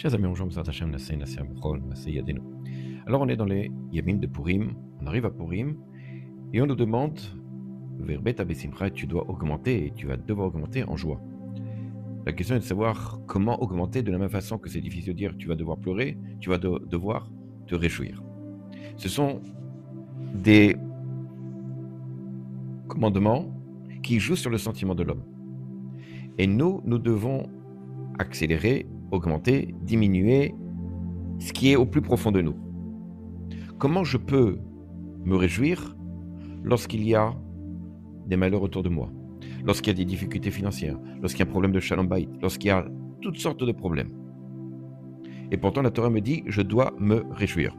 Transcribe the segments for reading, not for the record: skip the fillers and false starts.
Chers amis, bonjour, Mzat Hashem, Nassé, Nassé, Abuchol, Nassé, Yadenu. Alors, on est dans les Yamim de Purim, on arrive à Purim, et on nous demande, Verbet Abesimcha, tu dois augmenter, et tu vas devoir augmenter en joie. La question est de savoir comment augmenter de la même façon que c'est difficile de dire, tu vas devoir pleurer, tu vas devoir te réjouir. Ce sont des commandements qui jouent sur le sentiment de l'homme. Et nous devons accélérer, augmenter, diminuer ce qui est au plus profond de nous. Comment je peux me réjouir lorsqu'il y a des malheurs autour de moi, lorsqu'il y a des difficultés financières, lorsqu'il y a un problème de shalom bayit, lorsqu'il y a toutes sortes de problèmes. Et pourtant la Torah me dit, je dois me réjouir.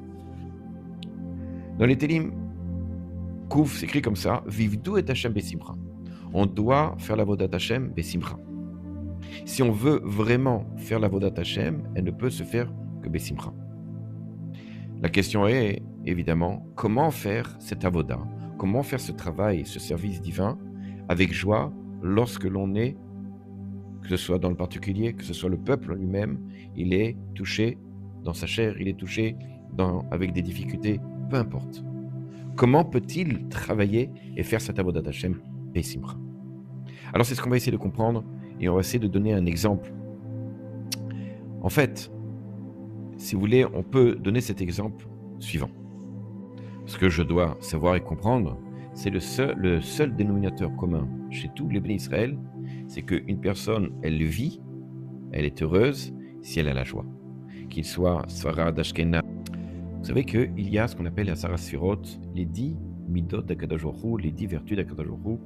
Dans les Télim, Kouf s'écrit comme ça, Vivdu et Hashem besimcha. On doit faire la vodat Hashem besimcha. Si on veut vraiment faire la vodat Hashem, elle ne peut se faire que besimcha. La question est, évidemment, comment faire cette avoda, comment faire ce travail, ce service divin, avec joie, lorsque l'on est, que ce soit dans le particulier, que ce soit le peuple lui-même, il est touché dans sa chair, il est touché avec des difficultés, peu importe. Comment peut-il travailler et faire cette avodat Hashem besimcha? Alors c'est ce qu'on va essayer de comprendre, et on va essayer de donner un exemple. En fait, si vous voulez, on peut donner cet exemple suivant. Ce que je dois savoir et comprendre, c'est le seul dénominateur commun chez tous les bénis Israël, c'est qu'une personne, elle vit, elle est heureuse si elle a la joie. Qu'il soit Sfarad, Ashkenaz. Vous savez qu'il y a ce qu'on appelle la Sarah Sfirot, les 10 midot d'Akadosh Baruch Hu, les 10 vertus d'Akadosh Baruch Hu.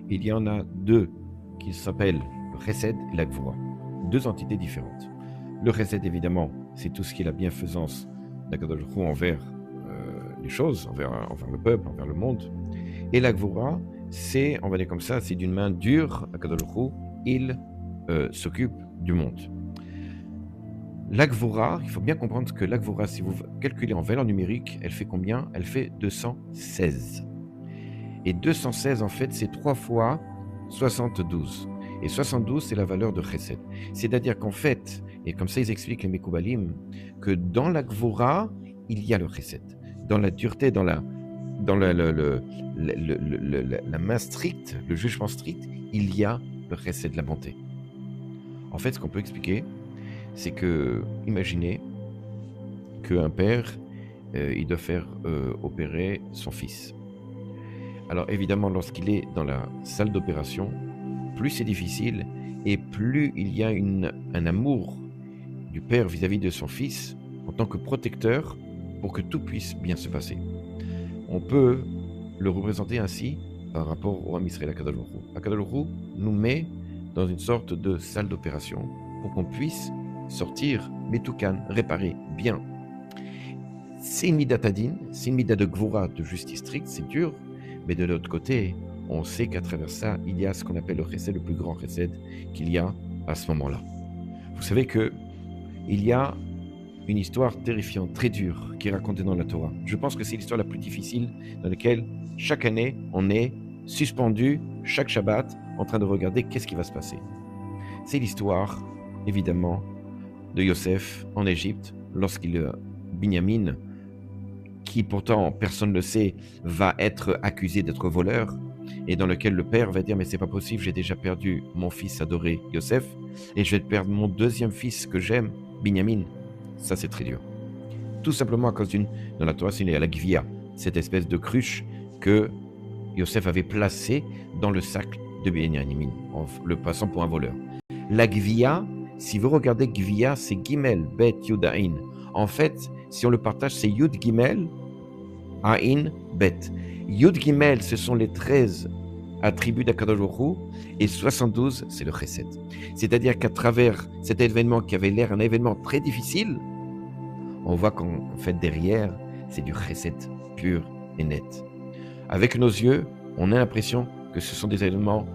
Il y en a deux qui s'appellent le Chesed et la Gvura, deux entités différentes. Le Chesed, évidemment, c'est tout ce qui est la bienfaisance d'Akadosh Baruch Hu envers les choses, envers le peuple, envers le monde. Et la Gvura, c'est, on va dire comme ça, c'est d'une main dure, Akadosh Baruch Hu, il s'occupe du monde. La Gvura, il faut bien comprendre que la Gvura, si vous calculez en valeur numérique, elle fait combien? Elle fait 216. Et 216, en fait, c'est 3 fois 72. Et 72, c'est la valeur de Chesed. C'est-à-dire qu'en fait, et comme ça ils expliquent les Mekoubalim, que dans la Gvura, il y a le Chesed. Dans la dureté, dans la main stricte, le jugement strict, il y a le Chesed, la bonté. En fait, ce qu'on peut expliquer, c'est que, imaginez qu'un père, il doit faire opérer son fils. Alors évidemment, lorsqu'il est dans la salle d'opération, plus c'est difficile et plus il y a un amour du père vis-à-vis de son fils en tant que protecteur pour que tout puisse bien se passer. On peut le représenter ainsi par rapport au Am Israël Akadosh Baruch Hu. Akadosh Baruch Hu nous met dans une sorte de salle d'opération pour qu'on puisse sortir, metoukan, réparer bien. C'est une midat hadin, c'est une midat de gvura, de justice stricte, c'est dur, mais de l'autre côté, on sait qu'à travers ça, il y a ce qu'on appelle le chesed, le plus grand chesed qu'il y a à ce moment-là. Vous savez que il y a une histoire terrifiante, très dure, qui est racontée dans la Torah. Je pense que c'est l'histoire la plus difficile dans laquelle chaque année, on est suspendu, chaque Shabbat, en train de regarder qu'est-ce qui va se passer. C'est l'histoire, évidemment, de Yosef en Égypte, lorsqu'il Binyamin, qui pourtant, personne ne le sait, va être accusé d'être voleur, et dans lequel le père va dire « mais c'est pas possible, j'ai déjà perdu mon fils adoré, Yosef, et je vais perdre mon deuxième fils que j'aime, Binyamin ». Ça, c'est très dur. Tout simplement à cause dans la Torah, c'est la gvia, cette espèce de cruche que Yosef avait placée dans le sac de Binyamin, en le passant pour un voleur. La gvia, si vous regardez gvia, c'est Gimel, Bet, Yud, Ain. En fait, si on le partage, c'est Yud, Gimel, Ain, Bet. Yud, Gimel, ce sont les 13 attributs d'Akadosh Baruch Hu, et 72, c'est le Chesed. C'est-à-dire qu'à travers cet événement qui avait l'air un événement très difficile, on voit qu'en fait derrière, c'est du Chesed pur et net. Avec nos yeux, on a l'impression que ce sont des événements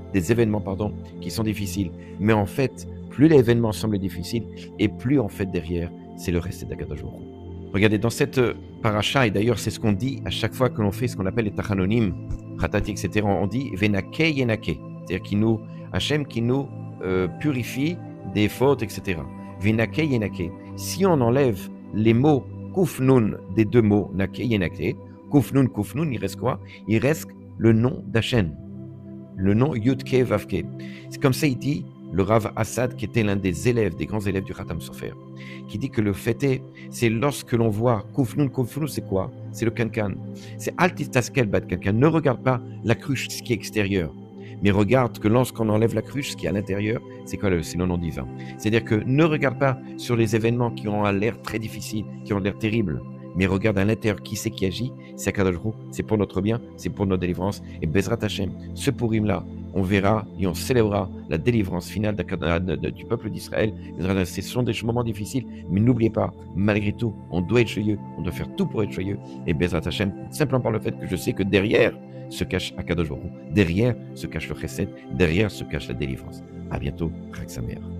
qui sont difficiles. Mais en fait, plus l'événement semble difficile, et plus en fait derrière, c'est le Chesed d'Akadosh Baruch Hu. Regardez, dans cette paracha, et d'ailleurs c'est ce qu'on dit à chaque fois que l'on fait ce qu'on appelle les tachanonim, Khatati, etc., on dit Venake Yenake, c'est-à-dire Hachem qui nous purifie des fautes, etc. Venake Yenake. si on enlève les mots Kufnun des deux mots Nake et Nake, Kufnun, Kufnun, il reste quoi? Il reste le nom d'Hachem, le nom Yudke Vavke. C'est comme ça, il dit, le Rav Assad, qui était l'un des élèves, des grands élèves du Khatam Sofer, qui dit que le fait est, c'est lorsque l'on voit Kufnun, Kufnun, c'est quoi? C'est le Kankan. C'est Altistaskel Bad Kankan. Ne regarde pas la cruche, ce qui est extérieur, mais regarde que lorsqu'on enlève la cruche, ce qui est à l'intérieur, c'est quoi? C'est le nom divin. C'est-à-dire que ne regarde pas sur les événements qui ont l'air très difficiles, qui ont l'air terribles, mais regarde à l'intérieur qui c'est qui agit, c'est Akadosh Baruch Hu, c'est pour notre bien, c'est pour notre délivrance. Et Bezrat Hashem, ce Purim-là, on verra et on célébrera la délivrance finale du peuple d'Israël. Ce sont des moments difficiles, mais n'oubliez pas, malgré tout, on doit être joyeux, on doit faire tout pour être joyeux. Et Bezrat Hashem, simplement par le fait que je sais que derrière se cache Akadosh Baruch Hu, derrière se cache le chesed, derrière se cache la délivrance. À bientôt, Chag Sameach.